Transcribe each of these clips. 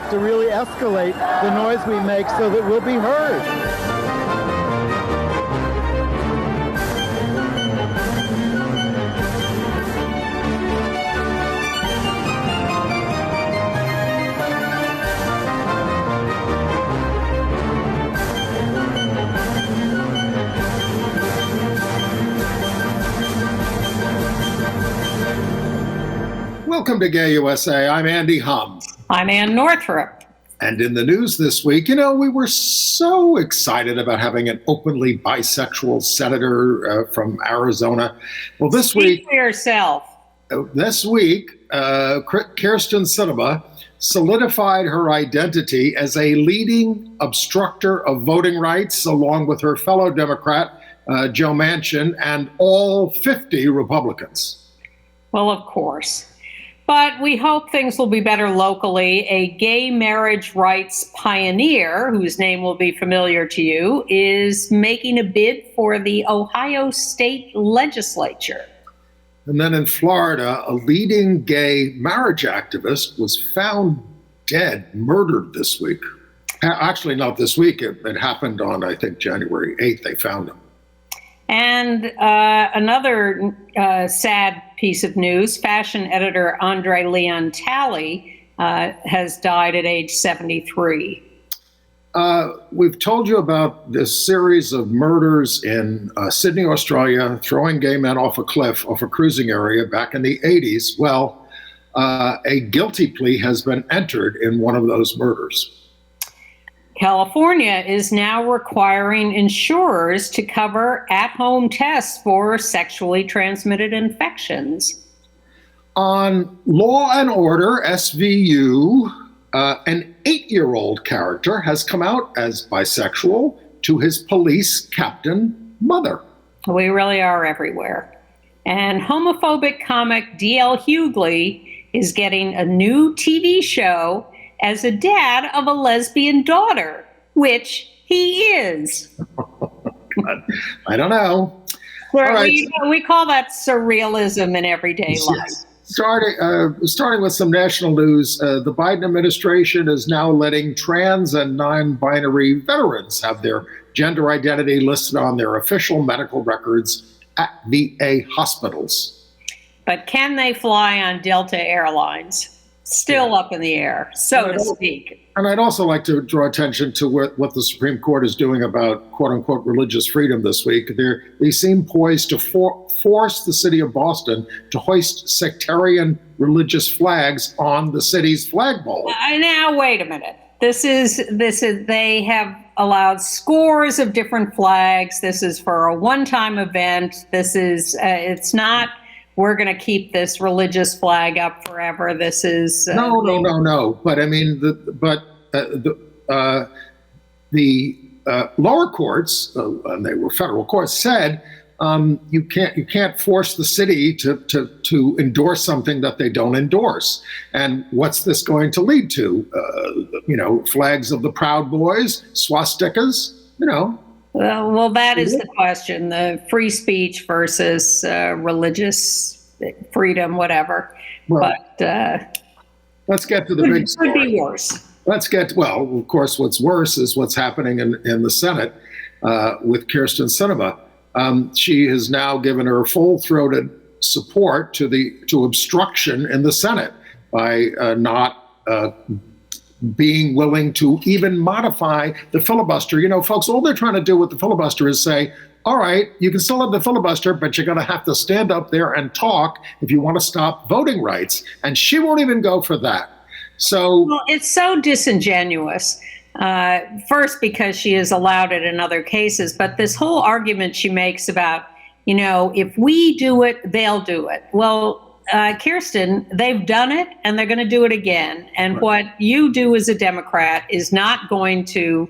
have to really escalate the noise we make so that we'll be heard. Welcome to Gay USA. I'm Andy Hum. I'm Ann Northrup. And in the news this week, we were so excited about having an openly bisexual senator from Arizona. Well, this week, Speak for yourself. This week, Kyrsten Sinema solidified her identity as a leading obstructor of voting rights, along with her fellow Democrat, Joe Manchin, and all 50 Republicans. Well, of course. But we hope things will be better locally. A gay marriage rights pioneer, whose name will be familiar to you, is making a bid for the Ohio state legislature. And then in Florida, a leading gay marriage activist was found dead, murdered this week. Actually, not this week. It happened on, I think, January 8th. They found him. And another sad piece of news, fashion editor André Leon Talley has died at age 73. We've told you about this series of murders in Sydney, Australia, throwing gay men off a cliff, off a cruising area back in the 80s. Well, a guilty plea has been entered in one of those murders. California is now requiring insurers to cover at-home tests for sexually transmitted infections. On Law and Order, SVU, an 8-year-old character has come out as bisexual to his police captain mother. We really are everywhere. And homophobic comic D.L. Hughley is getting a new TV show as a dad of a lesbian daughter, which he is. I don't know. We call that surrealism in everyday life. Starting with some national news, the Biden administration is now letting trans and non-binary veterans have their gender identity listed on their official medical records at VA hospitals. But can they fly on Delta Airlines? Still up in the air, so to speak. And I'd also like to draw attention to what the Supreme Court is doing about quote-unquote religious freedom this week. They seem poised to force the city of Boston to hoist sectarian religious flags on the city's flagpole. Now, wait a minute. This is. They have allowed scores of different flags. This is for a one-time event. This is. It's not. We're going to keep this religious flag up forever. This is no. But I mean, the lower courts, and they were federal courts, said you can't force the city to endorse something that they don't endorse. And what's this going to lead to? Flags of the Proud Boys, swastikas. Well, that is the question, the free speech versus religious freedom, whatever. Well, but let's get to the big story. Could be worse. Of course, what's worse is what's happening in the Senate with Kyrsten Sinema. She has now given her full-throated support to obstruction in the Senate by not being willing to even modify the filibuster. Folks, all they're trying to do with the filibuster is say, all right, you can still have the filibuster, but you're going to have to stand up there and talk if you want to stop voting rights. And she won't even go for that. So it's so disingenuous. First, because she has allowed it in other cases, but this whole argument she makes about, if we do it, they'll do it. Well, Kyrsten, they've done it and they're going to do it again. And right. What you do as a Democrat is not going to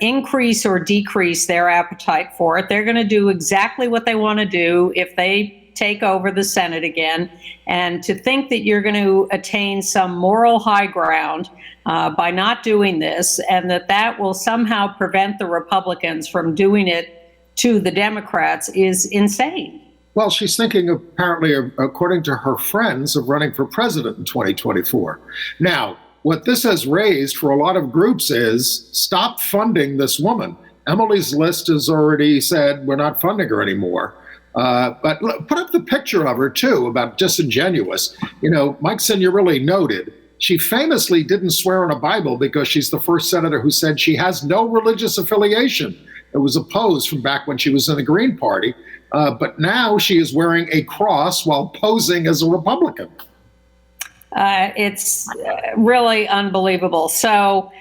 increase or decrease their appetite for it. They're going to do exactly what they want to do if they take over the Senate again. And to think that you're going to attain some moral high ground by not doing this, and that will somehow prevent the Republicans from doing it to the Democrats is insane. Well, she's thinking, apparently, according to her friends, of running for president in 2024. Now, what this has raised for a lot of groups is stop funding this woman. Emily's List has already said we're not funding her anymore. But put up the picture of her, too, about disingenuous. Mike Signorelli noted she famously didn't swear on a Bible because she's the first senator who said she has no religious affiliation. It was opposed from back when she was in the Green Party. But now she is wearing a cross while posing as a Republican. It's really unbelievable. So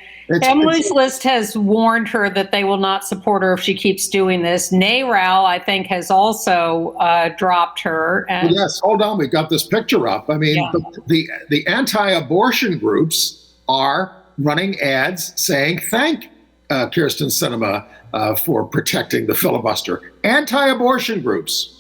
Emily's List has warned her that they will not support her if she keeps doing this. NARAL, I think, has also dropped her. And yes, hold on. We got this picture up. I mean, the anti-abortion groups are running ads saying, thank Kirsten Sinema for protecting the filibuster. Anti-abortion groups.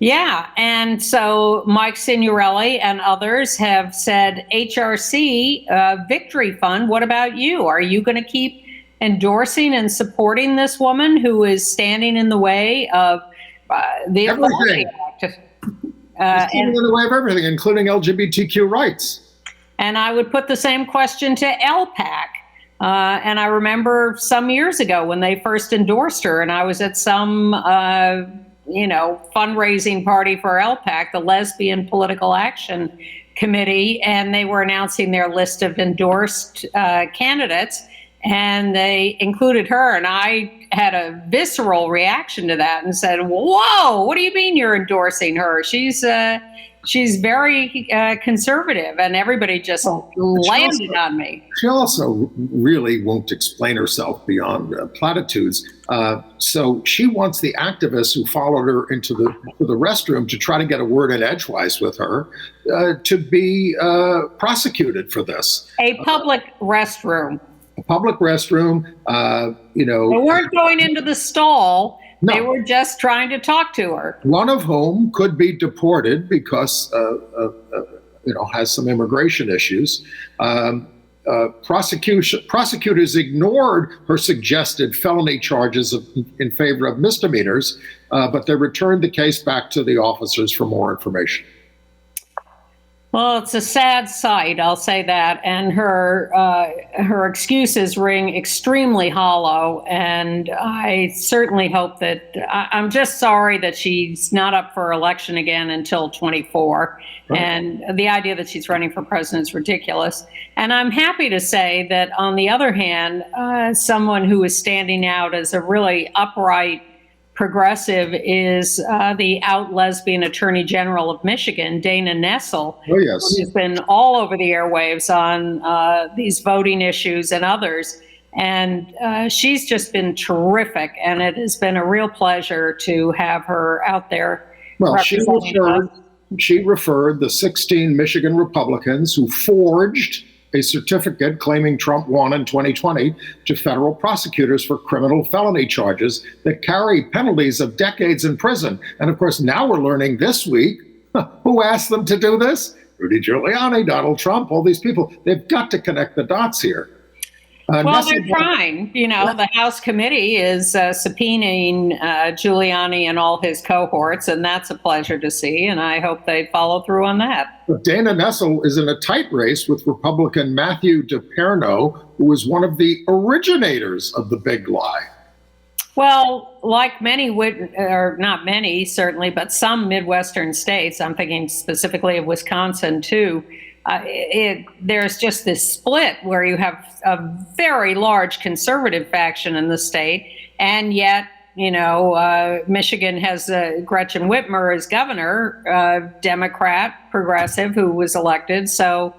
Yeah, and so Mike Signorelli and others have said, HRC, Victory Fund, what about you? Are you going to keep endorsing and supporting this woman who is standing in the way of the Equality Act? Standing in the way of everything, including LGBTQ rights. And I would put the same question to LPAC. And I remember some years ago when they first endorsed her, and I was at some fundraising party for LPAC, the Lesbian Political Action Committee, and they were announcing their list of endorsed candidates, and they included her, and I had a visceral reaction to that and said, whoa, what do you mean you're endorsing her? She's very conservative, and everybody just landed on me. She also really won't explain herself beyond platitudes. So she wants the activists who followed her into the restroom to try to get a word in edgewise with her to be prosecuted for this. A public restroom. A public restroom, They weren't going into the stall. No. They were just trying to talk to her. One of whom could be deported because, has some immigration issues. Prosecutors ignored her suggested felony charges in favor of misdemeanors, but they returned the case back to the officers for more information. Well, it's a sad sight, I'll say that, and her excuses ring extremely hollow, and I certainly hope that, I'm just sorry that she's not up for election again until 24, right. And the idea that she's running for president is ridiculous. And I'm happy to say that, on the other hand, someone who is standing out as a really upright progressive is the out lesbian Attorney General of Michigan, Dana Nessel, who's been all over the airwaves on these voting issues and others. And she's just been terrific, and it has been a real pleasure to have her out there. Well, she referred the 16 Michigan Republicans who forged a certificate claiming Trump won in 2020 to federal prosecutors for criminal felony charges that carry penalties of decades in prison. And of course, now we're learning this week, who asked them to do this? Rudy Giuliani, Donald Trump, all these people. They've got to connect the dots here. Well, they're trying. The House committee is subpoenaing Giuliani and all his cohorts, and that's a pleasure to see, and I hope they follow through on that. But Dana Nessel is in a tight race with Republican Matthew DePerno, who is one of the originators of the big lie. Well, like many, or not many, certainly, but some Midwestern states, I'm thinking specifically of Wisconsin, too, there's just this split where you have a very large conservative faction in the state, and yet, Michigan has Gretchen Whitmer as governor, Democrat, progressive, who was elected. So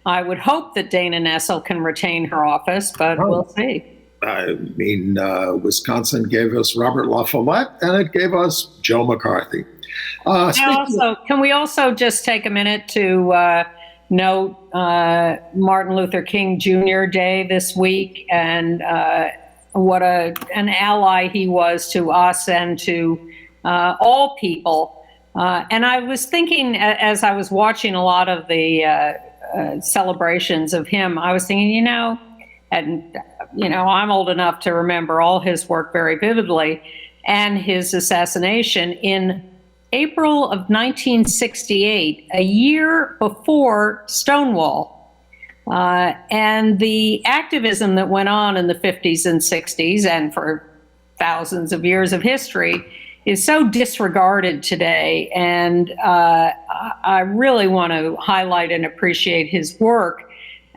I would hope that Dana Nessel can retain her office, but we'll see. I mean, Wisconsin gave us Robert La Follette, and it gave us Joe McCarthy. Can we also just take a minute to note Martin Luther King Jr. Day this week, and what an ally he was to us and to all people. And I was thinking, as I was watching a lot of the celebrations of him, I was thinking, I'm old enough to remember all his work very vividly, and his assassination in April of 1968, a year before Stonewall. And the activism that went on in the 50s and 60s and for thousands of years of history is so disregarded today. And I really want to highlight and appreciate his work.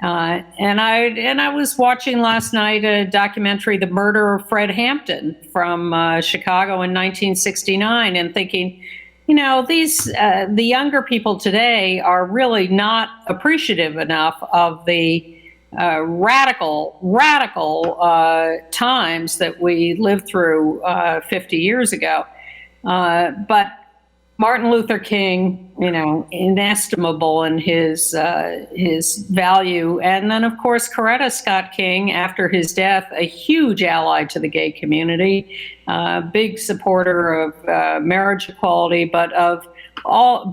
And I was watching last night a documentary, The Murder of Fred Hampton, from Chicago in 1969, and thinking, you know, the younger people today are really not appreciative enough of the radical times that we lived through 50 years ago. But Martin Luther King, you know, inestimable in his value. And then, of course, Coretta Scott King, after his death, a huge ally to the gay community, big supporter of marriage equality, but of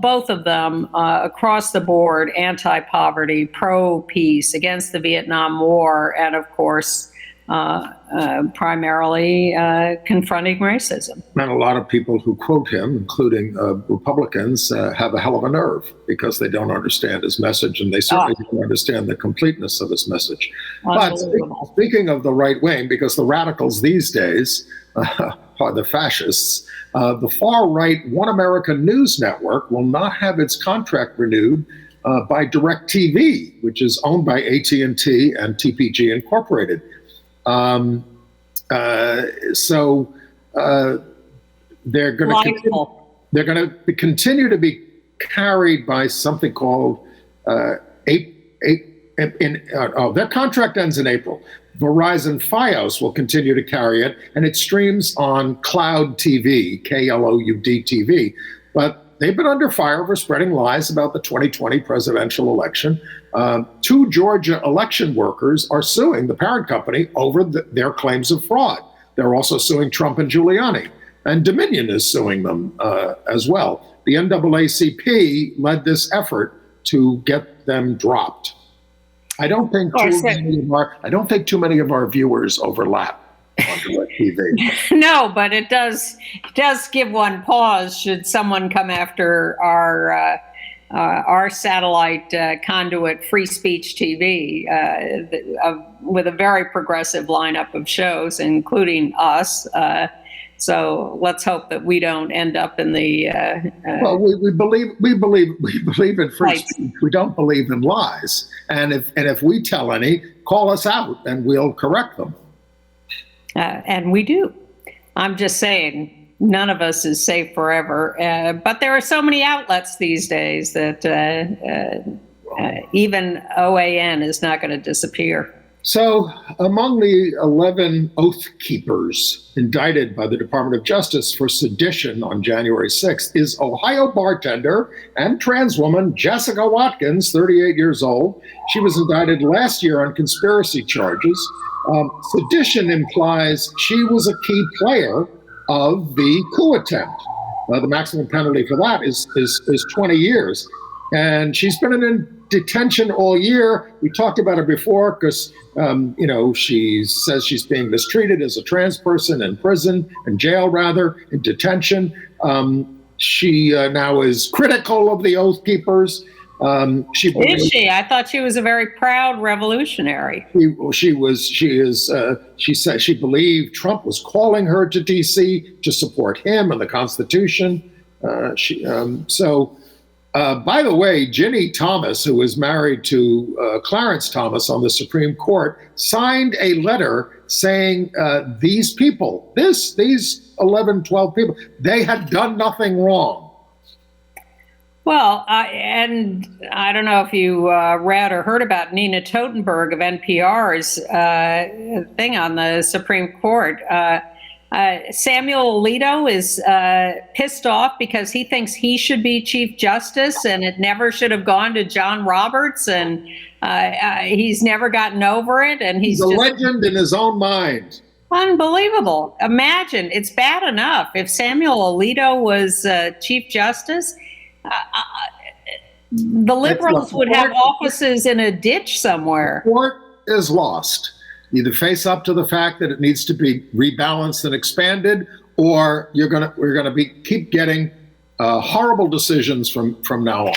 both of them across the board, anti-poverty, pro-peace, against the Vietnam War, and, of course, primarily confronting racism. And a lot of people who quote him, including Republicans, have a hell of a nerve because they don't understand his message, and they certainly don't understand the completeness of his message. But speaking of the right wing, because the radicals these days are the fascists, the far-right One America News Network will not have its contract renewed by DirecTV, which is owned by AT&T and TPG Incorporated. So they're going to continue to be carried by something called their contract ends in April. Verizon Fios will continue to carry it, and it streams on Cloud TV, KLOUD TV. But they've been under fire for spreading lies about the 2020 presidential election. 2 Georgia election workers are suing the parent company over their claims of fraud. They're also suing Trump and Giuliani, and Dominion is suing them as well. The NAACP led this effort to get them dropped. I don't think too many of our viewers overlap on DirecTV. No, but it does give one pause should someone come after our satellite conduit, Free Speech TV, with a very progressive lineup of shows, including us. So let's hope that we don't end up in the. Well, we believe in free speech. We don't believe in lies. And if we tell any, call us out, and we'll correct them. And we do. I'm just saying, none of us is safe forever. But there are so many outlets these days that even OAN is not going to disappear. So among the 11 Oath Keepers indicted by the Department of Justice for sedition on January 6th is Ohio bartender and trans woman Jessica Watkins, 38 years old. She was indicted last year on conspiracy charges. Sedition implies she was a key player of the coup attempt. The maximum penalty for that is 20 years. And she's been in detention all year. We talked about her before because, she says she's being mistreated as a trans person in prison, in jail rather, in detention. She now is critical of the Oath Keepers. Is she? I thought she was a very proud revolutionary. She said she believed Trump was calling her to D.C. to support him and the Constitution. By the way, Ginny Thomas, who was married to Clarence Thomas on the Supreme Court, signed a letter saying these people, these 11, 12 people, they had done nothing wrong. Well, and I don't know if you read or heard about Nina Totenberg of NPR's thing on the Supreme Court. Samuel Alito is pissed off because he thinks he should be Chief Justice and it never should have gone to John Roberts, and he's never gotten over it. And he's a legend in his own mind. Unbelievable. Imagine, it's bad enough if Samuel Alito was Chief Justice. The liberals would have offices in a ditch somewhere. The court is lost. Either face up to the fact that it needs to be rebalanced and expanded, or we're gonna keep getting horrible decisions from now on.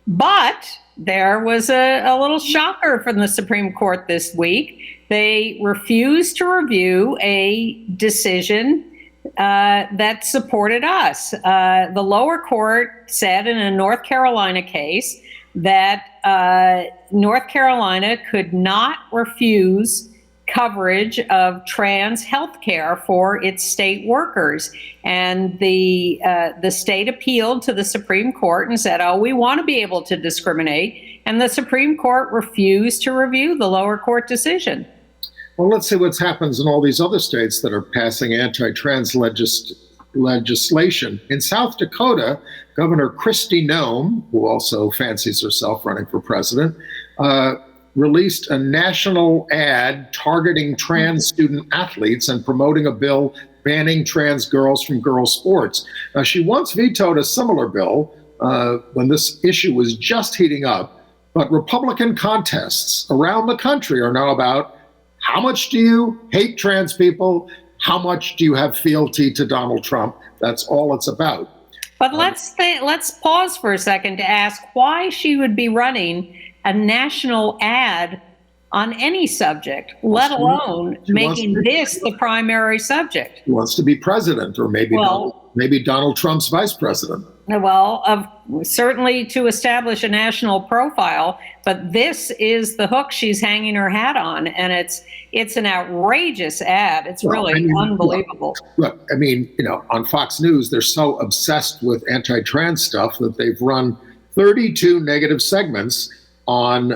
But there was a little shocker from the Supreme Court this week. They refused to review a decision that supported us. The lower court said in a North Carolina case that North Carolina could not refuse coverage of trans health care for its state workers. And the state appealed to the Supreme Court and said, oh, we want to be able to discriminate. And the Supreme Court refused to review the lower court decision. Well, let's see what happens in all these other states that are passing anti-trans legislation. In South Dakota, Governor Kristi Noem, who also fancies herself running for president, released a national ad targeting trans student athletes and promoting a bill banning trans girls from girls' sports. Now, she once vetoed a similar bill when this issue was just heating up, but Republican contests around the country are now about how much do you hate trans people? How much do you have fealty to Donald Trump? That's all it's about. But let's pause for a second to ask why she would be running a national ad on any subject, let alone making this the primary subject. He wants to be president, or maybe Donald Trump's vice president. Well, certainly to establish a national profile, but this is the hook she's hanging her hat on, and it's an outrageous ad. It's really unbelievable. Look, I mean, on Fox News, they're so obsessed with anti-trans stuff that they've run 32 negative segments on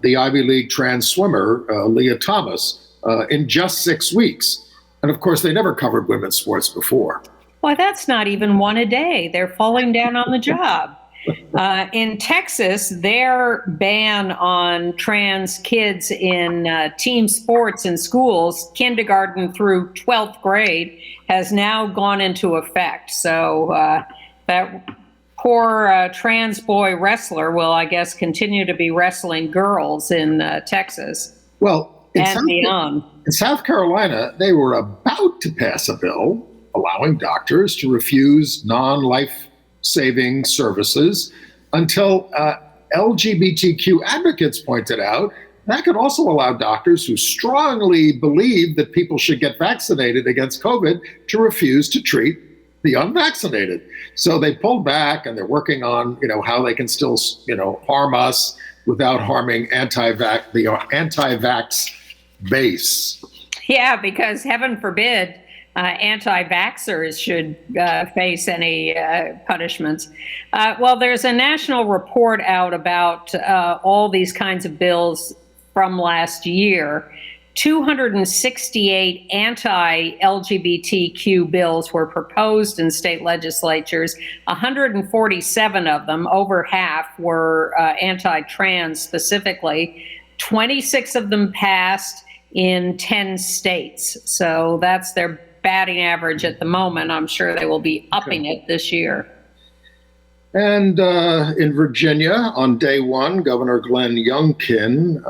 the Ivy League trans swimmer, Leah Thomas, in just 6 weeks. And of course, they never covered women's sports before. Well, that's not even one a day. They're falling down on the job. In Texas, their ban on trans kids in team sports in schools, kindergarten through 12th grade, has now gone into effect. So that poor trans boy wrestler will, I guess, continue to be wrestling girls in Texas. Well, beyond. In South Carolina, they were about to pass a bill allowing doctors to refuse non-life-saving services until LGBTQ advocates pointed out that could also allow doctors who strongly believe that people should get vaccinated against COVID to refuse to treat the unvaccinated. So they pulled back, and they're working on, how they can still, harm us without harming the anti-vax base. Yeah, because heaven forbid anti-vaxxers should face any punishments. Well, there's a national report out about all these kinds of bills from last year. 268 anti-LGBTQ bills were proposed in state legislatures. 147 of them, over half, were anti-trans specifically. 26 of them passed in 10 states. So that's their batting average at the moment. I'm sure they will be upping it this year. And in Virginia, on day one, Governor Glenn Youngkin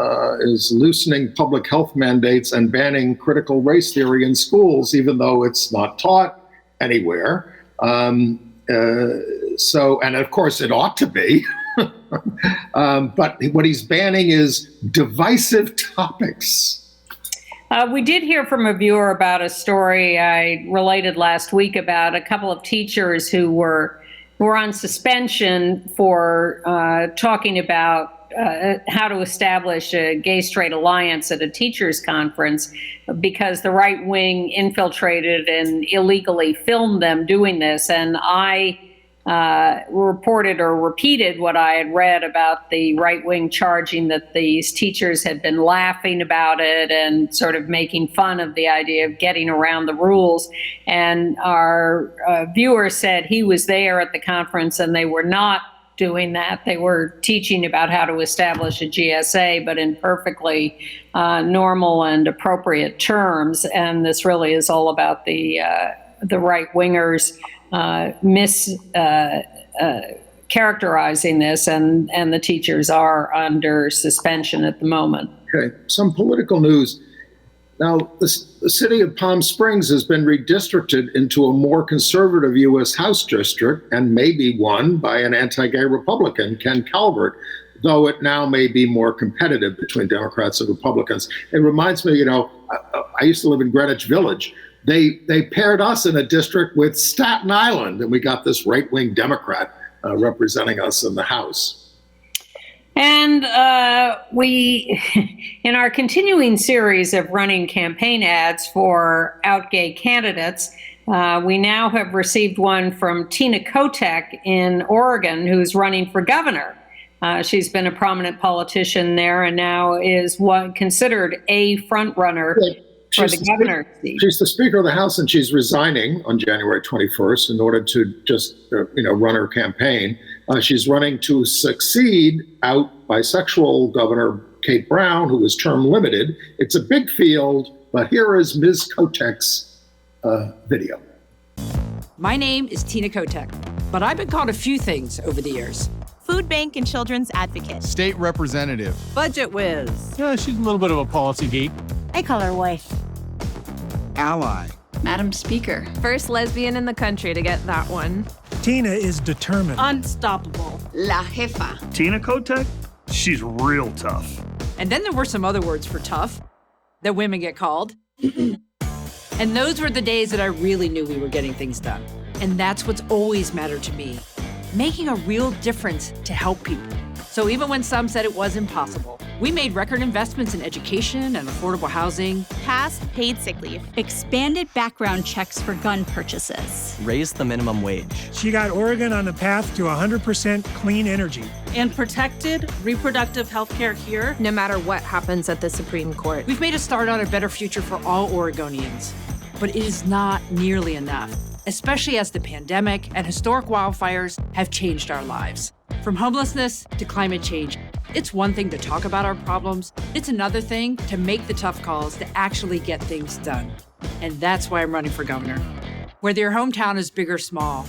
is loosening public health mandates and banning critical race theory in schools, even though it's not taught anywhere. And of course, it ought to be. But what he's banning is divisive topics. We did hear from a viewer about a story I related last week about a couple of teachers who were on suspension for talking about how to establish a gay-straight alliance at a teachers' conference because the right wing infiltrated and illegally filmed them doing this. And I reported or repeated what I had read about the right wing charging that these teachers had been laughing about it and sort of making fun of the idea of getting around the rules. And our viewer said he was there at the conference and they were not doing that. They were teaching about how to establish a GSA, but in perfectly normal and appropriate terms. And this really is all about the right wingers characterizing this, and the teachers are under suspension at the moment. Okay, some political news. Now, the city of Palm Springs has been redistricted into a more conservative U.S. House district and may be won by an anti-gay Republican, Ken Calvert, though it now may be more competitive between Democrats and Republicans. It reminds me, I used to live in Greenwich Village. They paired us in a district with Staten Island, and we got this right-wing Democrat representing us in the House. And we, in our continuing series of running campaign ads for out gay candidates, we now have received one from Tina Kotek in Oregon, who's running for governor. She's been a prominent politician there and now is considered a front runner for the governor seat. She's the Speaker of the House, and she's resigning on January 21st in order to just, run her campaign. She's running to succeed out bisexual Governor Kate Brown, who is term limited. It's a big field, but here is Ms. Kotek's video. My name is Tina Kotek, but I've been called a few things over the years. Food bank and children's advocate. State representative. Budget whiz. Yeah, she's a little bit of a policy geek. I call her wife. Ally. Madam Speaker. First lesbian in the country to get that one. Tina is determined. Unstoppable. La jefa. Tina Kotek, she's real tough. And then there were some other words for tough that women get called. And those were the days that I really knew we were getting things done. And that's what's always mattered to me, making a real difference to help people. So even when some said it was impossible, we made record investments in education and affordable housing. Passed paid sick leave. Expanded background checks for gun purchases. Raised the minimum wage. She got Oregon on the path to 100% clean energy. And protected reproductive health care here. No matter what happens at the Supreme Court. We've made a start on a better future for all Oregonians, but it is not nearly enough, especially as the pandemic and historic wildfires have changed our lives. From homelessness to climate change, it's one thing to talk about our problems. It's another thing to make the tough calls to actually get things done. And that's why I'm running for governor. Whether your hometown is big or small,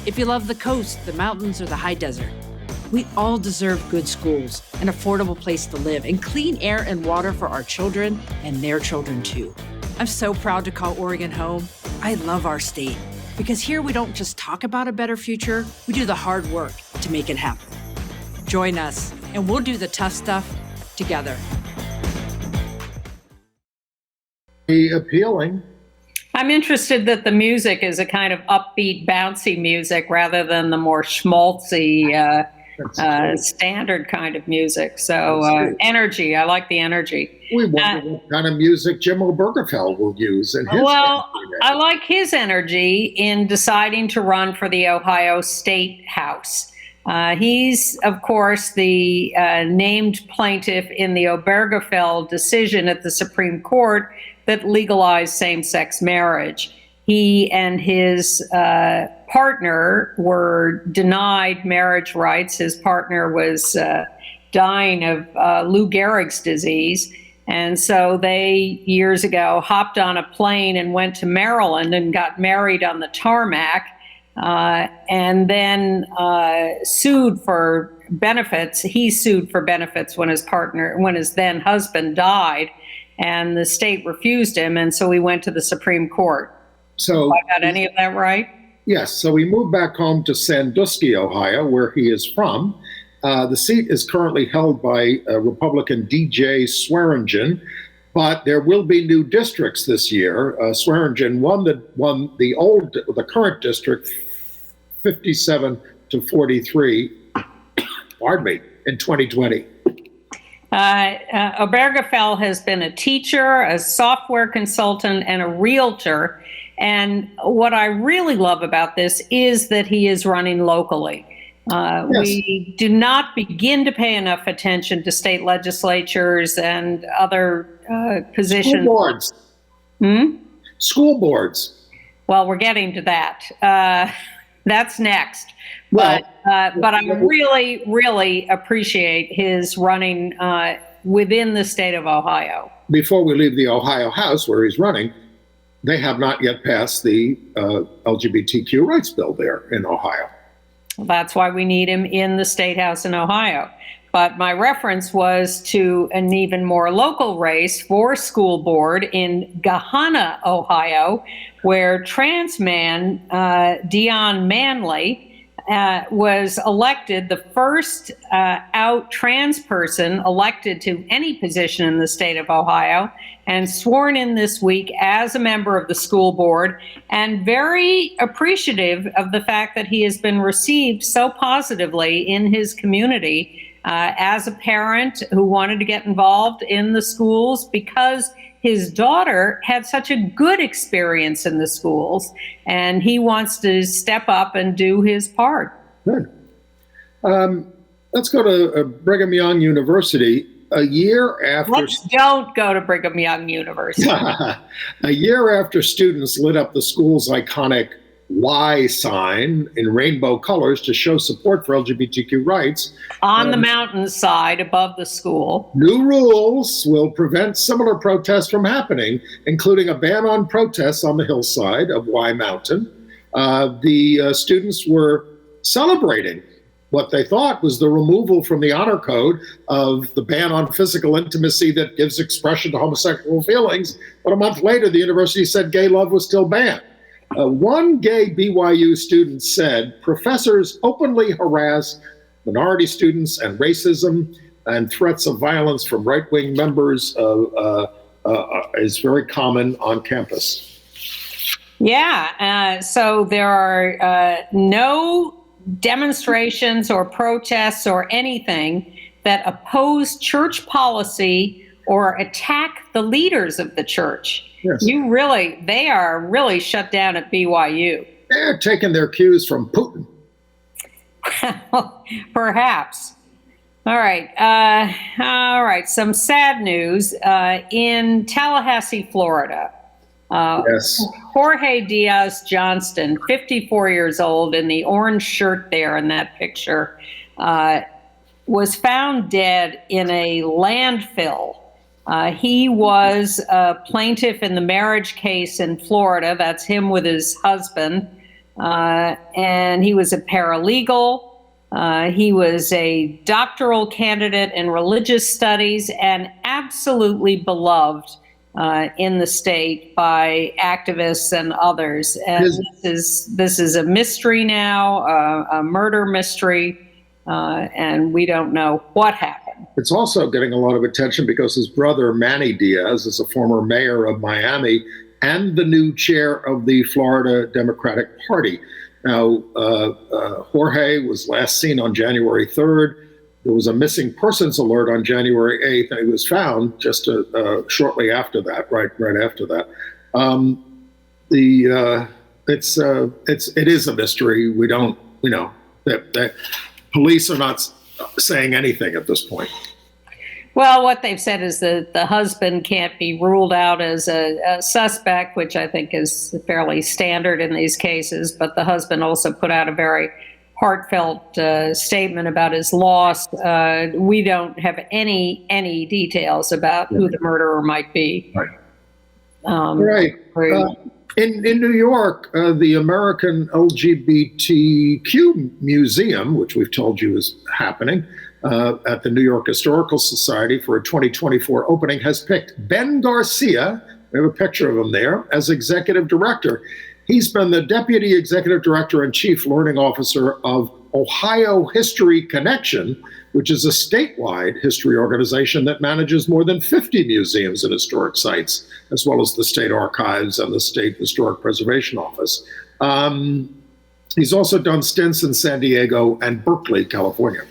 if you love the coast, the mountains, or the high desert, we all deserve good schools, an affordable place to live, and clean air and water for our children and their children too. I'm so proud to call Oregon home. I love our state, because here we don't just talk about a better future, we do the hard work to make it happen. Join us, and we'll do the tough stuff together. Appealing. I'm interested that the music is a kind of upbeat, bouncy music rather than the more schmaltzy, standard kind of music. So energy, I like the energy. We wonder what kind of music Jim Obergefell will use in his campaign. I like his energy in deciding to run for the Ohio State House. He's, of course, the named plaintiff in the Obergefell decision at the Supreme Court that legalized same-sex marriage. He and his partner were denied marriage rights. His partner was dying of Lou Gehrig's disease. And so they, years ago, hopped on a plane and went to Maryland and got married on the tarmac, and then sued for benefits. He sued for benefits when his then husband died, and the state refused him, and so he went to the Supreme Court. So I got any of that right? Yes. So we moved back home to Sandusky, Ohio, where he is from. The seat is currently held by Republican DJ Swearingen, but there will be new districts this year. Swearingen won the current district 57 to 43. Pardon me, in 2020. Obergefell has been a teacher, a software consultant, and a realtor. And what I really love about this is that he is running locally. Yes. We do not begin to pay enough attention to state legislatures and other positions. School boards. School boards. Well, we're getting to that. That's next. But I really, really appreciate his running within the state of Ohio. Before we leave the Ohio House, where he's running, they have not yet passed the LGBTQ rights bill there in Ohio. That's why we need him in the State House in Ohio. But my reference was to an even more local race for school board in Gahanna, Ohio, where trans man Dion Manley was elected, the first out trans person elected to any position in the state of Ohio, and sworn in this week as a member of the school board, and very appreciative of the fact that he has been received so positively in his community as a parent who wanted to get involved in the schools because his daughter had such a good experience in the schools, and he wants to step up and do his part. Good. Let's go to Brigham Young University. A year after... Let's don't go to Brigham Young University. A year after students lit up the school's iconic Y sign in rainbow colors to show support for LGBTQ rights. On the mountainside above the school. New rules will prevent similar protests from happening, including a ban on protests on the hillside of Y Mountain. The students were celebrating what they thought was the removal from the honor code of the ban on physical intimacy that gives expression to homosexual feelings. But a month later, the university said gay love was still banned. One gay BYU student said, professors openly harass minority students, and racism and threats of violence from right-wing members is very common on campus. Yeah, so there are no demonstrations or protests or anything that oppose church policy or attack the leaders of the church. Yes. They are really shut down at BYU. They're taking their cues from Putin. Perhaps. All right. Some sad news in Tallahassee, Florida. Yes. Jorge Diaz Johnston, 54 years old, in the orange shirt there in that picture, was found dead in a landfill. He was a plaintiff in the marriage case in Florida. That's him with his husband. And he was a paralegal. He was a doctoral candidate in religious studies and absolutely beloved in the state by activists and others. And this is a mystery now, a murder mystery, and we don't know what happened. It's also getting a lot of attention because his brother, Manny Diaz, is a former mayor of Miami and the new chair of the Florida Democratic Party. Now, Jorge was last seen on January 3rd. There was a missing persons alert on January 8th, and he was found just shortly after that, right after that. It is a mystery. We don't, that police are not saying anything at this point. Well, what they've said is that the husband can't be ruled out as a suspect, which I think is fairly standard in these cases. But the husband also put out a very heartfelt statement about his loss. We don't have any details about who the murderer might be. Right. In New York, the American LGBTQ Museum, which we've told you is happening at the New York Historical Society for a 2024 opening, has picked Ben Garcia, we have a picture of him there, as executive director. He's been the deputy executive director and chief learning officer of Ohio History Connection, which is a statewide history organization that manages more than 50 museums and historic sites, as well as the state archives and the state historic preservation office. He's also done stints in San Diego and Berkeley, California.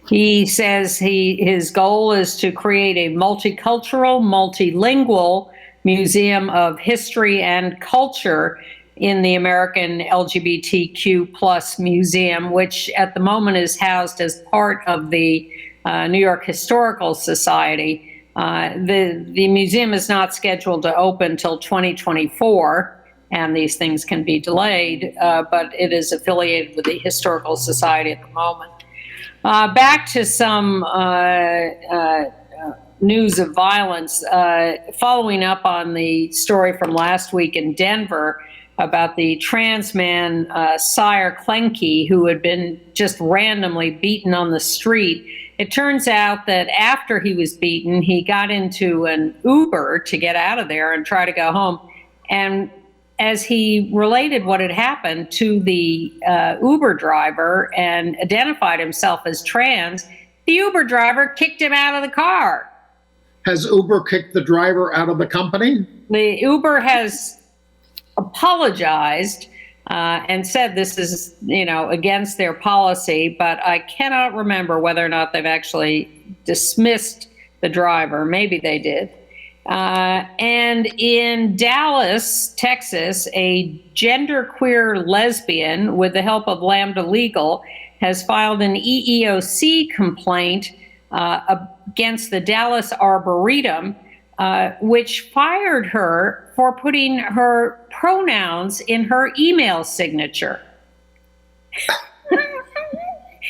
He says his goal is to create a multicultural, multilingual museum of history and culture in the American LGBTQ plus museum, which at the moment is housed as part of the New York Historical Society. The museum is not scheduled to open till 2024, and these things can be delayed, but it is affiliated with the Historical Society at the moment. Back to some news of violence. Following up on the story from last week in Denver, about the trans man, Sire Klenke, who had been just randomly beaten on the street. It turns out that after he was beaten, he got into an Uber to get out of there and try to go home. And as he related what had happened to the Uber driver and identified himself as trans, the Uber driver kicked him out of the car. Has Uber kicked the driver out of the company? The Uber has apologized and said this is, against their policy, but I cannot remember whether or not they've actually dismissed the driver. Maybe they did. And in Dallas, Texas, a genderqueer lesbian, with the help of Lambda Legal, has filed an EEOC complaint against the Dallas Arboretum, which fired her for putting her pronouns in her email signature.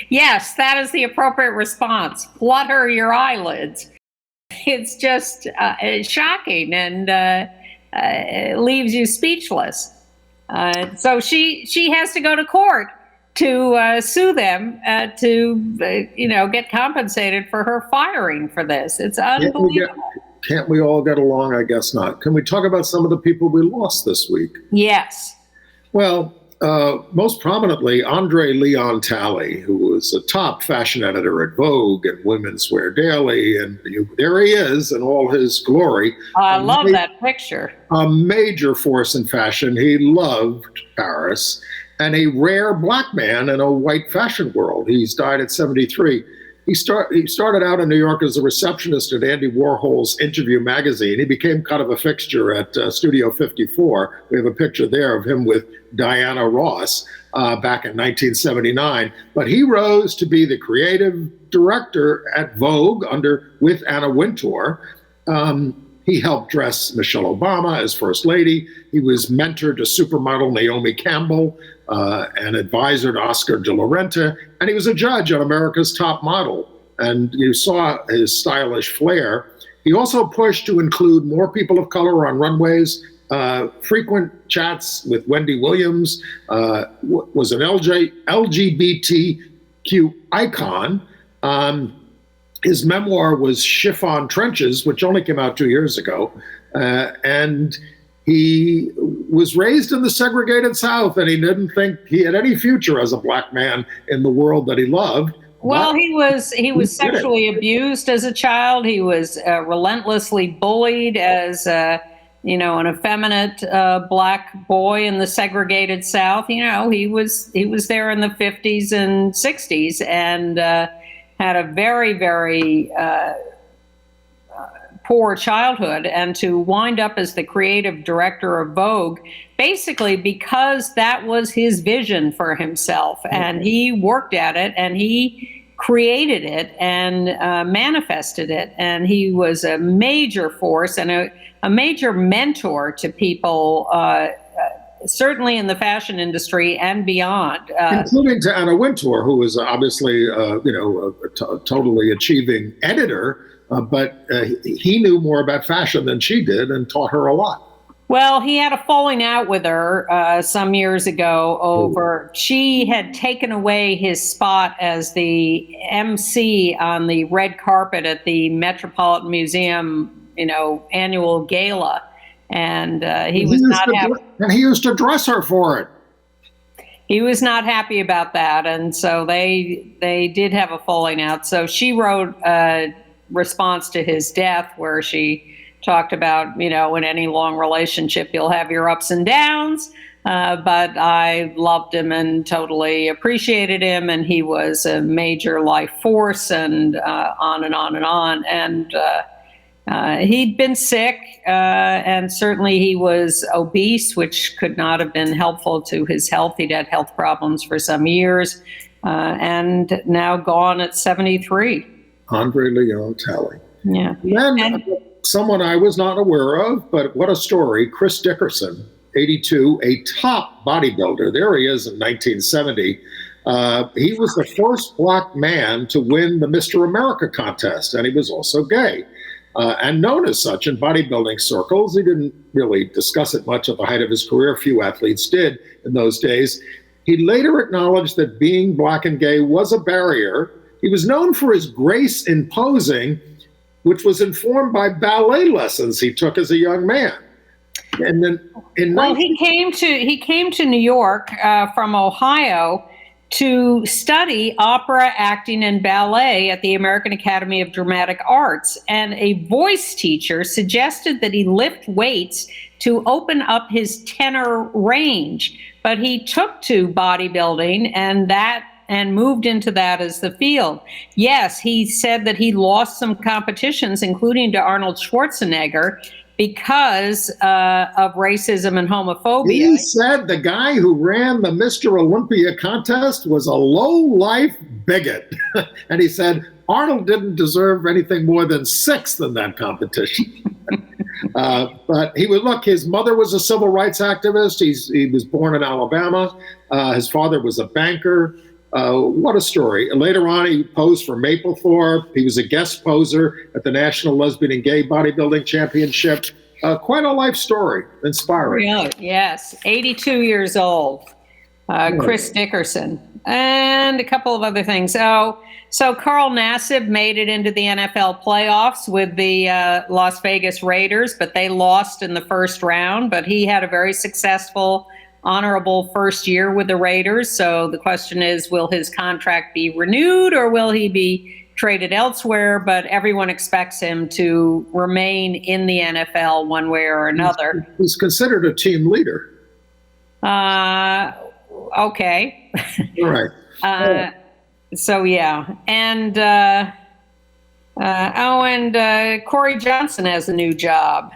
Yes, that is the appropriate response. Flutter your eyelids. It's just shocking and leaves you speechless. So she has to go to court to sue them to get compensated for her firing for this. It's unbelievable. Can't we all get along? I guess not. Can we talk about some of the people we lost this week? Yes. Well, most prominently, André Leon Talley, who was a top fashion editor at Vogue and Women's Wear Daily, and there he is in all his glory. I love that picture. A major force in fashion. He loved Paris, and a rare black man in a white fashion world. He's died at 73. He started out in New York as a receptionist at Andy Warhol's Interview magazine. He became kind of a fixture at Studio 54. We have a picture there of him with Diana Ross back in 1979. But he rose to be the creative director at Vogue with Anna Wintour. He helped dress Michelle Obama as First Lady. He was mentor to supermodel Naomi Campbell, an advisor to Oscar de la Renta, and he was a judge on America's Top Model. And you saw his stylish flair. He also pushed to include more people of color on runways, frequent chats with Wendy Williams, was an LGBTQ icon. His memoir was Chiffon Trenches, which only came out 2 years ago. And he was raised in the segregated South, and he didn't think he had any future as a black man in the world that he loved. Well, he was sexually abused as a child. He was relentlessly bullied as an effeminate black boy in the segregated South. He was there in the 50s and 60s and had a very, very poor childhood, and to wind up as the creative director of Vogue, basically because that was his vision for himself. And he worked at it and he created it and manifested it. And he was a major force and a major mentor to people, certainly in the fashion industry and beyond. Including to Anna Wintour, who was obviously, a totally achieving editor. But he knew more about fashion than she did and taught her a lot. Well, he had a falling out with her some years ago over, she had taken away his spot as the MC on the red carpet at the Metropolitan Museum, annual gala. And he was not happy. And he used to dress her for it. He was not happy about that. And so they did have a falling out. So she wrote a response to his death where she talked about, in any long relationship, you'll have your ups and downs. But I loved him and totally appreciated him. And he was a major life force and on and on and on. And he'd been sick and certainly he was obese, which could not have been helpful to his health. He'd had health problems for some years and now gone at 73. André Leon Talley. Yeah. Then someone I was not aware of, but what a story, Chris Dickerson, 82, a top bodybuilder. There he is in 1970. He was the first black man to win the Mr. America contest, and he was also gay. and known as such in bodybuilding circles. He didn't really discuss it much at the height of his career. Few athletes did in those days. He later acknowledged that being black and gay was a barrier. He was known for his grace in posing, which was informed by ballet lessons he took as a young man. And then he came to New York from Ohio to study opera, acting, and ballet at the American Academy of Dramatic Arts. And a voice teacher suggested that he lift weights to open up his tenor range. But he took to bodybuilding and moved into that as the field. Yes, he said that he lost some competitions, including to Arnold Schwarzenegger, because of racism and homophobia. He said the guy who ran the Mr. Olympia contest was a low-life bigot. And he said Arnold didn't deserve anything more than sixth in that competition. But his mother was a civil rights activist. He was born in Alabama. His father was a banker. What a story. Later on, he posed for Mapplethorpe. He was a guest poser at the National Lesbian and Gay Bodybuilding Championship. Quite a life story. Inspiring. Really? Yes. 82 years old. Chris Dickerson. And a couple of other things. So Carl Nassib made it into the NFL playoffs with the Las Vegas Raiders, but they lost in the first round. But he had a very successful, honorable first year with the Raiders. So the question is, will his contract be renewed or will he be traded elsewhere? But everyone expects him to remain in the NFL one way or another. He's considered a team leader. Okay. All right. So, yeah. And Corey Johnson has a new job.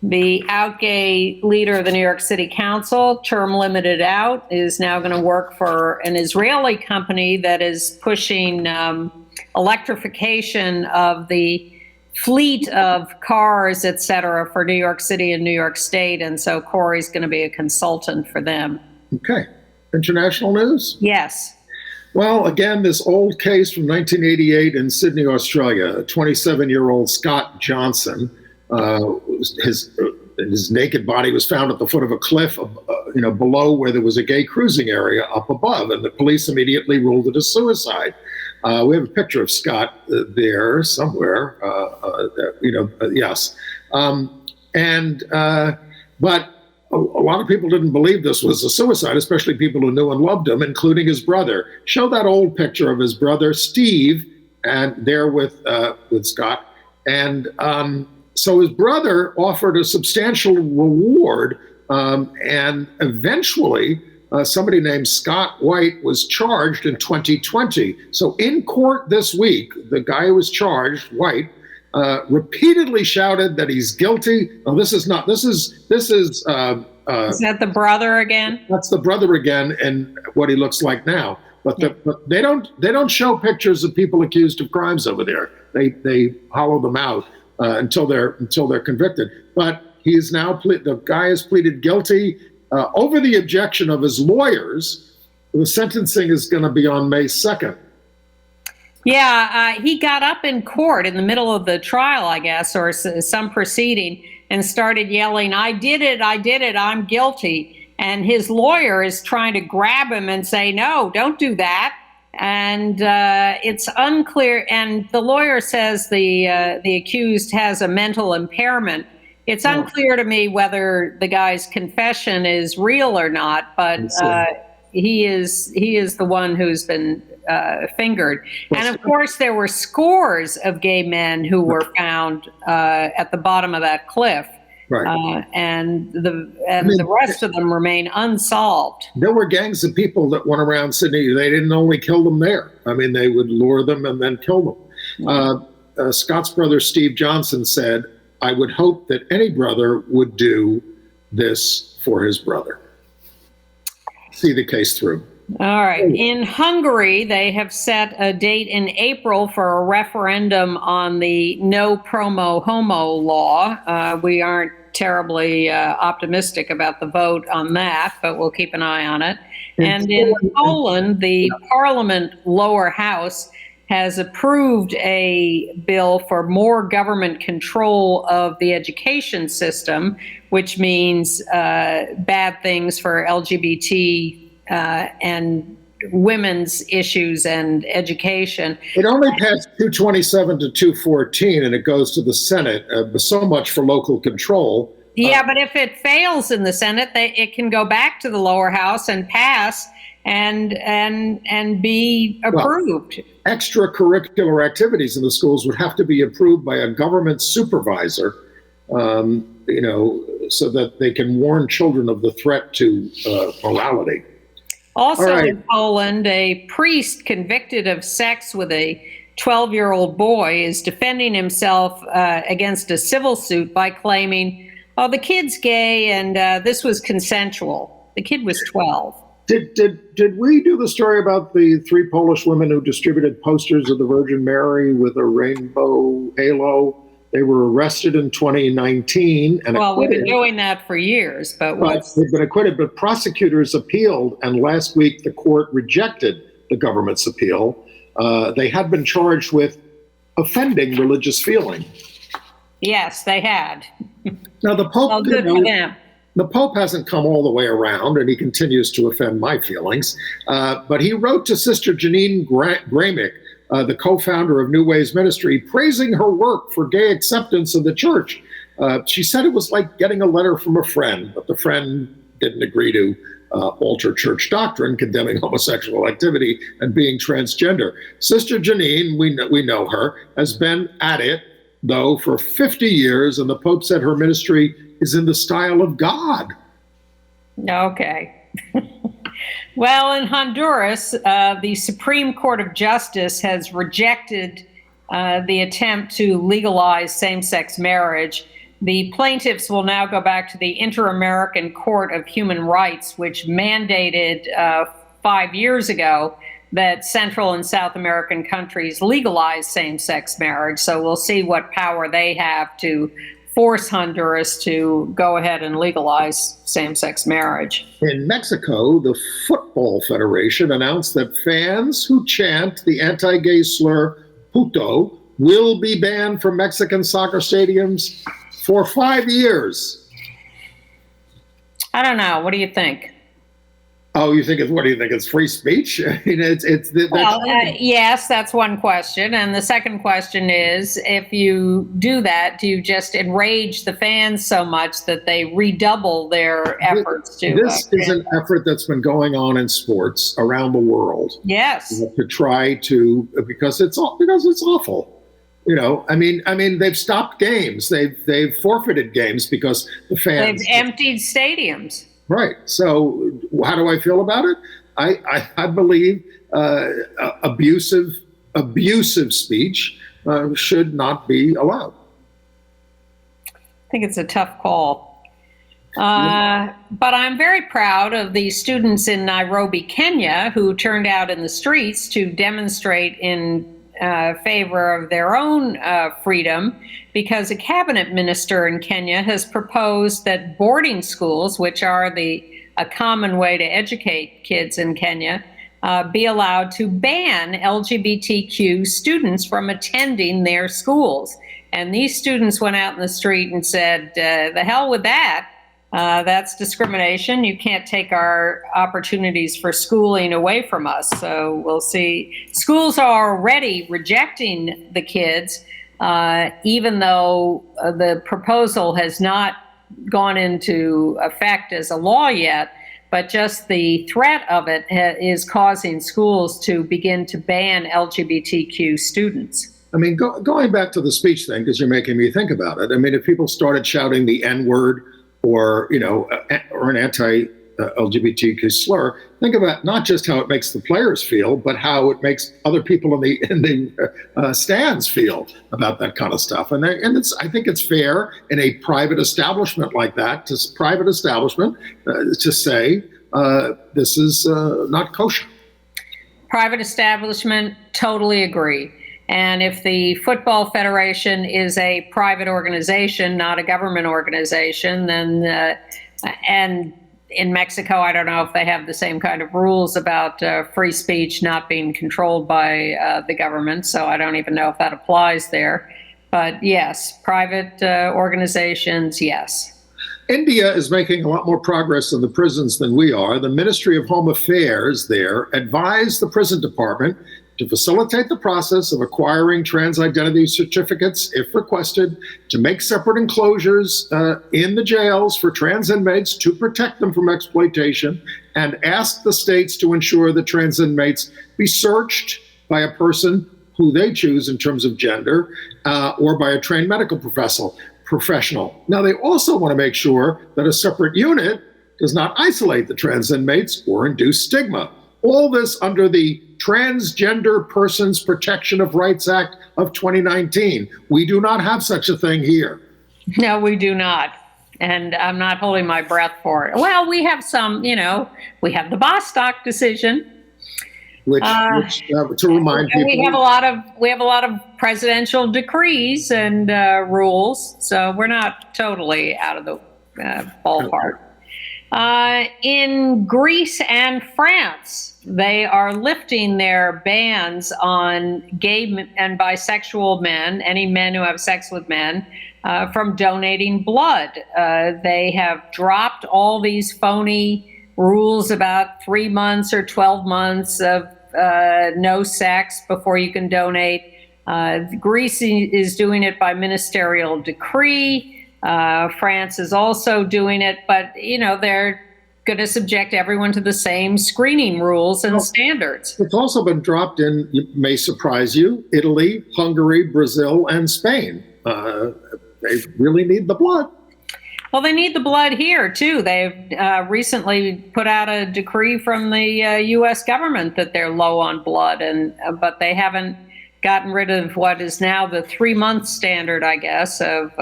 The out gay leader of the New York City Council, term limited out, is now going to work for an Israeli company that is pushing electrification of the fleet of cars, et cetera, for New York City and New York State. And so Corey's going to be a consultant for them. Okay. International news? Yes. Well, again, this old case from 1988 in Sydney, Australia. A 27-year-old Scott Johnson, his naked body was found at the foot of a cliff, below where there was a gay cruising area up above, and the police immediately ruled it a suicide. We have a picture of Scott there somewhere. Yes, but a lot of people didn't believe this was a suicide, especially people who knew and loved him, including his brother. Show that old picture of his brother Steve, and there with Scott, and so his brother offered a substantial reward, and eventually somebody named Scott White was charged in 2020. So in court this week, the guy who was charged, White, repeatedly shouted that he's guilty. No, this is not. This is. Is that the brother again? That's the brother again, and what he looks like now. But they don't show pictures of people accused of crimes over there. They hollow them out until they're convicted. But he is now the guy has pleaded guilty over the objection of his lawyers. The sentencing is going to be on May 2nd. Yeah, he got up in court in the middle of the trial, I guess, or some proceeding, and started yelling, "I did it, I'm guilty." And his lawyer is trying to grab him and say, "No, don't do that." And it's unclear. And the lawyer says the accused has a mental impairment. It's unclear to me whether the guy's confession is real or not, but he is the one who's been fingered. And of course, there were scores of gay men who were found at the bottom of that cliff. Right. And the rest of them remain unsolved. There were gangs of people that went around Sydney. They didn't only kill them there. I mean, they would lure them and then kill them. Mm-hmm. Scott's brother, Steve Johnson, said, "I would hope that any brother would do this for his brother." See the case through. All right. In Hungary, they have set a date in April for a referendum on the no promo homo law. We aren't terribly optimistic about the vote on that, but we'll keep an eye on it. And in Poland, the parliament lower house has approved a bill for more government control of the education system, which means bad things for LGBT and women's issues and education. It only passed 227 to 214, and it goes to the Senate. So much for local control. Yeah, but if it fails in the Senate, it can go back to the lower house and pass and be approved. Well, extracurricular activities in the schools would have to be approved by a government supervisor, so that they can warn children of the threat to morality. Also right. in Poland, a priest convicted of sex with a 12-year-old boy is defending himself against a civil suit by claiming, oh, the kid's gay and this was consensual. The kid was 12. Did we do the story about the 3 Polish women who distributed posters of the Virgin Mary with a rainbow halo? They were arrested in 2019 and well, acquitted. we've been doing that for years, but they've been acquitted. But prosecutors appealed, and last week the court rejected the government's appeal. They had been charged with offending religious feeling. Yes, they had. Now the Pope, well, good for them. The Pope hasn't come all the way around, and he continues to offend my feelings. But he wrote to Sister Janine Gramick, the co-founder of New Ways Ministry, praising her work for gay acceptance of the church. She said it was like getting a letter from a friend, but the friend didn't agree to alter church doctrine, condemning homosexual activity and being transgender. Sister Janine, we know her, has been at it, though, for 50 years, and the Pope said her ministry is in the style of God. Okay. Well, in Honduras, the Supreme Court of Justice has rejected the attempt to legalize same-sex marriage. The plaintiffs will now go back to the Inter-American Court of Human Rights, which mandated 5 years ago that Central and South American countries legalize same-sex marriage. So we'll see what power they have to force Honduras to go ahead and legalize same-sex marriage. In Mexico, the Football Federation announced that fans who chant the anti-gay slur puto will be banned from Mexican soccer stadiums for 5 years. I don't know. What do you think? Oh, what do you think? It's free speech? I mean, yes, that's one question. And the second question is, if you do that, do you just enrage the fans so much that they redouble their efforts to? This is an effort that's been going on in sports around the world. Yes. To try to, because it's awful. I mean, they've stopped games. They've forfeited games because the fans. They've emptied stadiums. Right. So how do I feel about it? I believe abusive speech should not be allowed. I think it's a tough call. But I'm very proud of the students in Nairobi, Kenya, who turned out in the streets to demonstrate in favor of their own freedom, because a cabinet minister in Kenya has proposed that boarding schools, which are a common way to educate kids in Kenya, be allowed to ban LGBTQ students from attending their schools. And these students went out in the street and said, the hell with that. That's discrimination. You can't take our opportunities for schooling away from us. So we'll see. Schools are already rejecting the kids, even though the proposal has not gone into effect as a law yet. But just the threat of it is causing schools to begin to ban LGBTQ students. I mean, going back to the speech thing, because you're making me think about it. I mean, if people started shouting the N-word, or an anti-LGBTQ slur, think about not just how it makes the players feel, but how it makes other people in the stands feel about that kind of stuff. And I think it's fair in a private establishment like that, to say this is not kosher. Private establishment, totally agree. And if the Football Federation is a private organization, not a government organization, then and in Mexico, I don't know if they have the same kind of rules about free speech not being controlled by the government, so I don't even know if that applies there. But yes, private organizations, yes. India is making a lot more progress in the prisons than we are. The Ministry of Home Affairs there advised the prison department to facilitate the process of acquiring trans identity certificates, if requested, to make separate enclosures in the jails for trans inmates to protect them from exploitation, and ask the states to ensure that trans inmates be searched by a person who they choose in terms of gender, or by a trained medical professional. Now, they also want to make sure that a separate unit does not isolate the trans inmates or induce stigma. All this under the Transgender Persons Protection of Rights Act of 2019. We do not have such a thing here. No, we do not. And I'm not holding my breath for it. Well, we have some, we have the Bostock decision. Which to remind people, we have a lot of presidential decrees and rules, so we're not totally out of the ballpark. In Greece and France, they are lifting their bans on gay and bisexual men, any men who have sex with men, from donating blood. They have dropped all these phony rules about 3 months or 12 months of no sex before you can donate. Greece is doing it by ministerial decree. France is also doing it, but they're going to subject everyone to the same screening rules and standards. It's also been dropped in, it may surprise you, Italy, Hungary, Brazil, and Spain. They really need the blood. Well, they need the blood here, too. They've recently put out a decree from the U.S. government that they're low on blood, but they haven't gotten rid of what is now the 3-month standard, I guess, of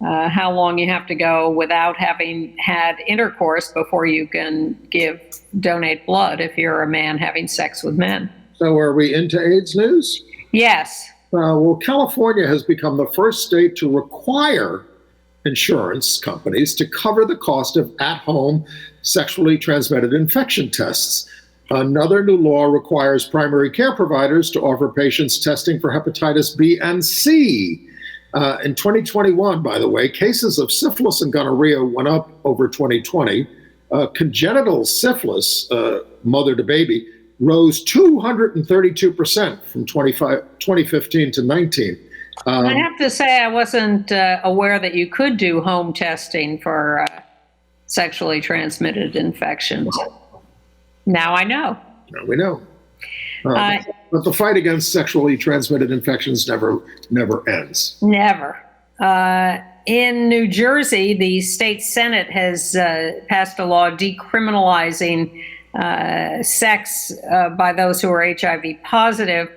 how long you have to go without having had intercourse before you can donate blood if you're a man having sex with men. So are we into AIDS news? Yes. Well, California has become the first state to require insurance companies to cover the cost of at-home sexually transmitted infection tests. Another new law requires primary care providers to offer patients testing for hepatitis B and C. In 2021, by the way, cases of syphilis and gonorrhea went up over 2020. Congenital syphilis, mother to baby, rose 232% from 2015 to 19. I have to say I wasn't aware that you could do home testing for sexually transmitted infections. Now I know. Now we know. But the fight against sexually transmitted infections never ends. Never. In New Jersey, the state Senate has passed a law decriminalizing sex by those who are HIV positive.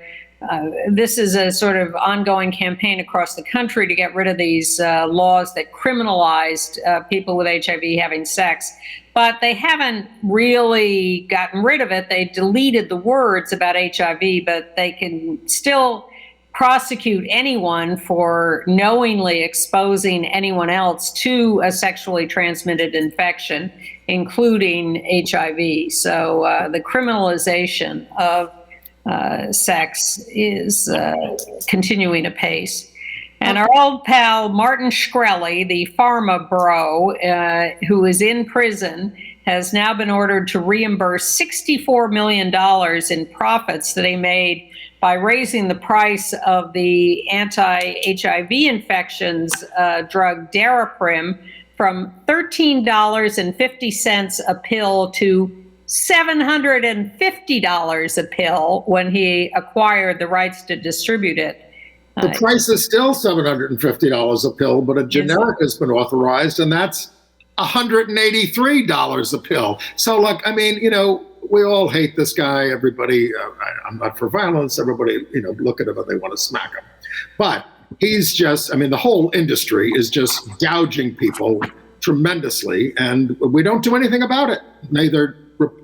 This is a sort of ongoing campaign across the country to get rid of these laws that criminalized people with HIV having sex. But they haven't really gotten rid of it. They deleted the words about HIV, but they can still prosecute anyone for knowingly exposing anyone else to a sexually transmitted infection, including HIV. So the criminalization of sex is continuing apace. And our old pal Martin Shkreli, the pharma bro, who is in prison, has now been ordered to reimburse $64 million in profits that he made by raising the price of the anti-HIV infections drug Daraprim from $13.50 a pill to $750 a pill when he acquired the rights to distribute it. The price is still $750 a pill, but a generic has been authorized, and that's $183 a pill. So, look, I mean, we all hate this guy. Everybody, I'm not for violence. Everybody, look at him and they want to smack him. But he's just, the whole industry is just gouging people tremendously, and we don't do anything about it.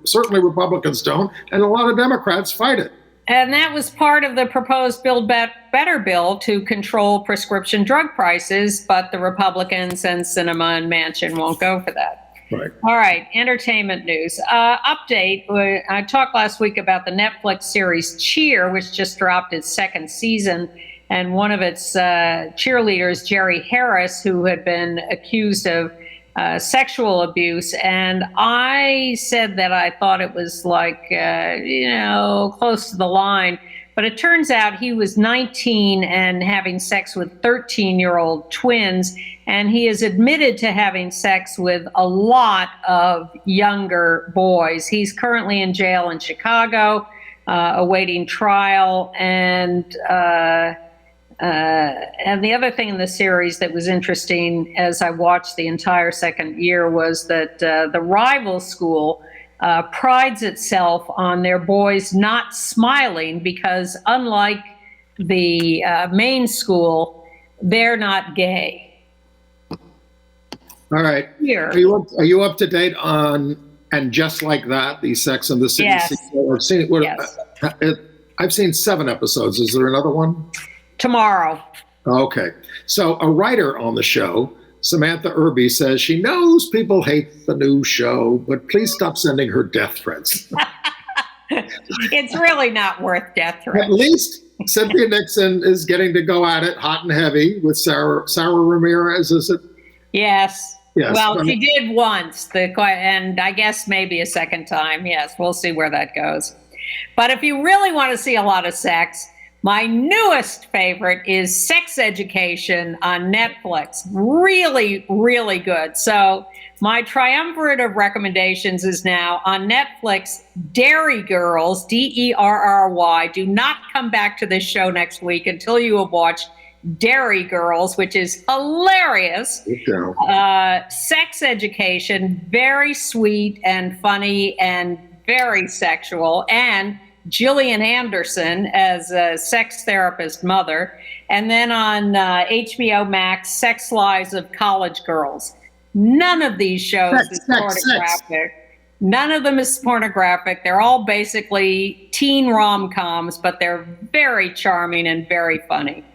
Certainly Republicans don't, and a lot of Democrats fight it. And that was part of the proposed Build Better bill to control prescription drug prices, but the Republicans and Sinema and Manchin won't go for that. Right. All right, entertainment news. Update. I talked last week about the Netflix series Cheer, which just dropped its second season, and one of its cheerleaders, Jerry Harris, who had been accused of sexual abuse. And I said that I thought it was like, close to the line. But it turns out he was 19 and having sex with 13-year-old twins. And he is admitted to having sex with a lot of younger boys. He's currently in jail in Chicago, awaiting trial. And the other thing in the series that was interesting as I watched the entire second year was that the rival school prides itself on their boys not smiling because, unlike the main school, they're not gay. All right. Here. Are you up to date on And Just Like That, the Sex and the City sequel? Yes. I've seen 7 episodes. Is there another one? Tomorrow. Okay. So a writer on the show, Samantha Irby, says she knows people hate the new show, but please stop sending her death threats. It's really not worth death threats. At least Cynthia Nixon is getting to go at it hot and heavy with Sarah Ramirez, is it? Yes. Yes. Well, she did once, and I guess maybe a second time. Yes, we'll see where that goes. But if you really want to see a lot of sex, my newest favorite is Sex Education on Netflix. Really, really good. So my triumvirate of recommendations is now on Netflix, Dairy Girls, Derry. Do not come back to this show next week until you have watched Dairy Girls, which is hilarious. Sex Education, very sweet and funny and very sexual, and Gillian Anderson as a sex therapist mother. And then on HBO Max, Sex Lives of College Girls. None of these shows is pornographic. None of them is pornographic. They're all basically teen rom-coms, but they're very charming and very funny.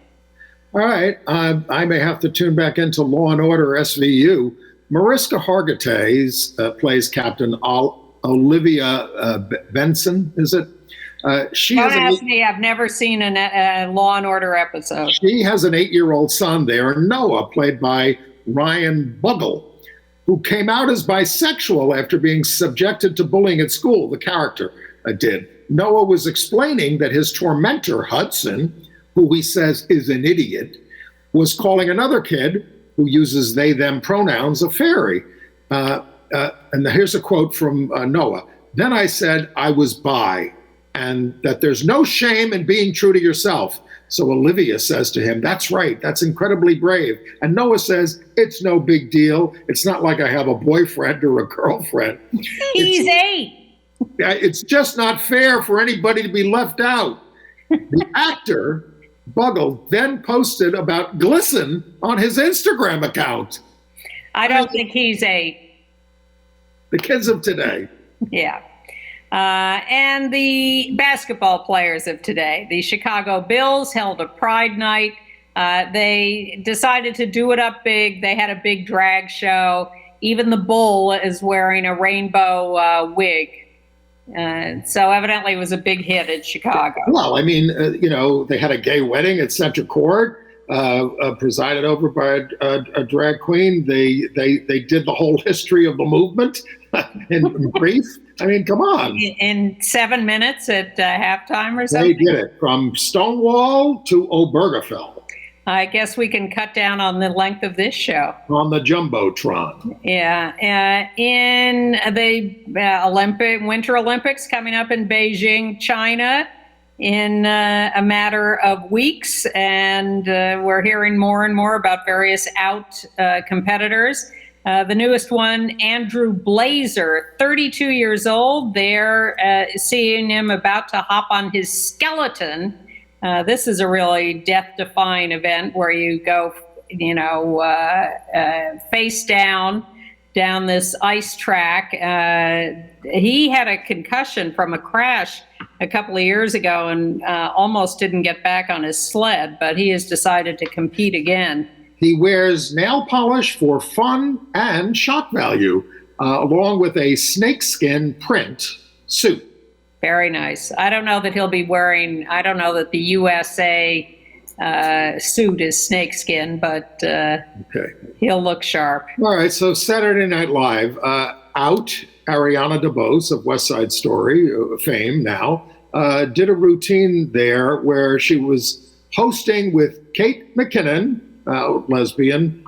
All right. I may have to tune back into Law and Order SVU. Mariska Hargitay plays Captain Olivia Benson, is it? Don't ask me. I've never seen a Law and Order episode. She has an 8-year-old son there, Noah, played by Ryan Bugle, who came out as bisexual after being subjected to bullying at school. The character did. Noah was explaining that his tormentor, Hudson, who he says is an idiot, was calling another kid who uses they, them pronouns a fairy. And here's a quote from Noah. Then I said I was bi and that there's no shame in being true to yourself. So Olivia says to him, that's right, that's incredibly brave. And Noah says, it's no big deal. It's not like I have a boyfriend or a girlfriend. He's 8. It's just not fair for anybody to be left out. The actor, Bugle, then posted about Glisten on his Instagram account. I don't think he's 8. The kids of today. Yeah. And the basketball players of today. The Chicago Bulls held a Pride Night. They decided to do it up big. They had a big drag show. Even the Bull is wearing a rainbow wig. So evidently it was a big hit in Chicago. Well, I mean, they had a gay wedding at Center Court, presided over by a drag queen. They did the whole history of the movement in brief. I mean, come on. In 7 minutes at halftime or something? They did it from Stonewall to Obergefell. I guess we can cut down on the length of this show. On the Jumbotron. Yeah. In the Winter Olympics coming up in Beijing, China, in a matter of weeks. And we're hearing more and more about various competitors. The newest one, Andrew Blazer, 32 years old. They're seeing him about to hop on his skeleton. This is a really death-defying event where you go, face down this ice track. He had a concussion from a crash a couple of years ago and almost didn't get back on his sled, but he has decided to compete again. He wears nail polish for fun and shock value. along with a snakeskin print suit. Very nice. I don't know that the USA suit is snakeskin, but he'll look sharp. All right, so Saturday Night Live, Ariana DeBose of West Side Story fame now, did a routine there where she was hosting with Kate McKinnon, lesbian,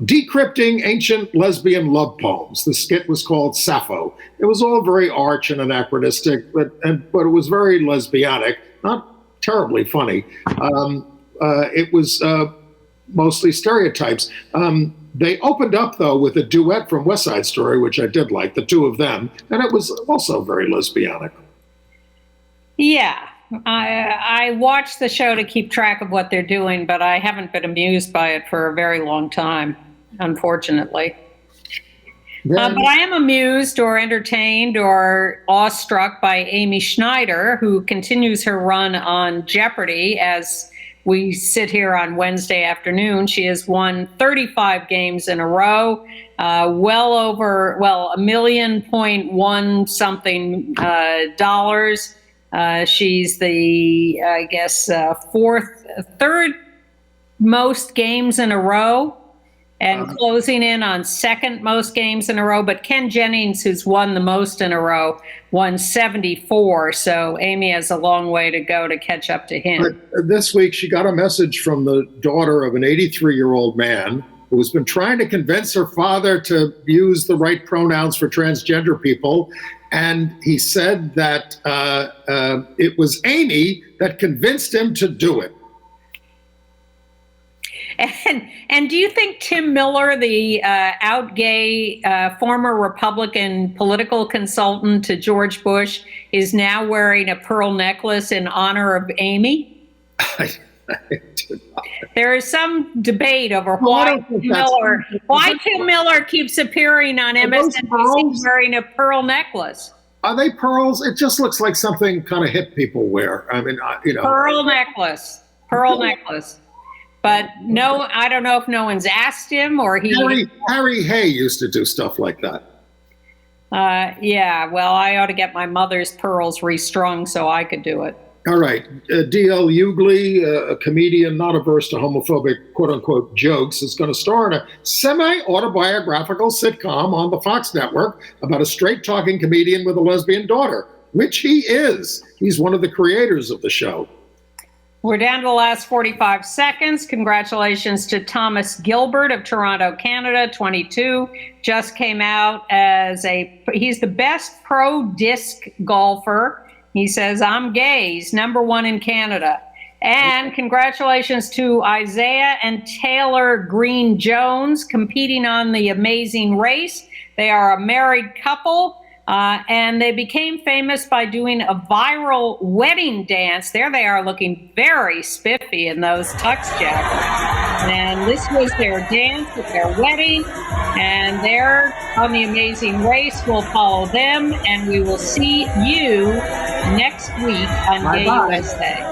decrypting ancient lesbian love poems. The skit was called Sappho. It was all very arch and anachronistic, but it was very lesbianic, not terribly funny. It was mostly stereotypes. They opened up, though, with a duet from West Side Story, which I did like, the two of them, and it was also very lesbianic. Yeah. I watch the show to keep track of what they're doing, but I haven't been amused by it for a very long time, unfortunately. But I am amused or entertained or awestruck by Amy Schneider, who continues her run on Jeopardy as we sit here on Wednesday afternoon. She has won 35 games in a row, well over $1.1 million something dollars. She's the, third most games in a row and closing in on second most games in a row. But Ken Jennings, who's won the most in a row, won 74. So Amy has a long way to go to catch up to him. But this week, she got a message from the daughter of an 83-year-old man who's been trying to convince her father to use the right pronouns for transgender people. And he said that it was Amy that convinced him to do it. And do you think Tim Miller, the out gay former Republican political consultant to George Bush, is now wearing a pearl necklace in honor of Amy? There is some debate over why Tim Miller keeps appearing on MSNBC wearing a pearl necklace. Are they pearls? It just looks like something kind of hip people wear. I mean, Pearl necklace. But no, I don't know if no one's asked him or he. Harry Hay used to do stuff like that. Yeah, well, I ought to get my mother's pearls restrung so I could do it. All right. D.L. Hughley, a comedian not averse to homophobic quote-unquote jokes, is going to star in a semi-autobiographical sitcom on the Fox network about a straight-talking comedian with a lesbian daughter, which he is. He's one of the creators of the show. We're down to the last 45 seconds. Congratulations to Thomas Gilbert of Toronto, Canada, 22. Just came out as he's the best pro disc golfer. He says, I'm gay. He's #1 in Canada. And congratulations to Isaiah and Taylor Green Jones competing on The Amazing Race. They are a married couple. And they became famous by doing a viral wedding dance. There they are looking very spiffy in those tux jackets. And this was their dance at their wedding. And there on The Amazing Race, we'll follow them. And we will see you next week on Gay USA.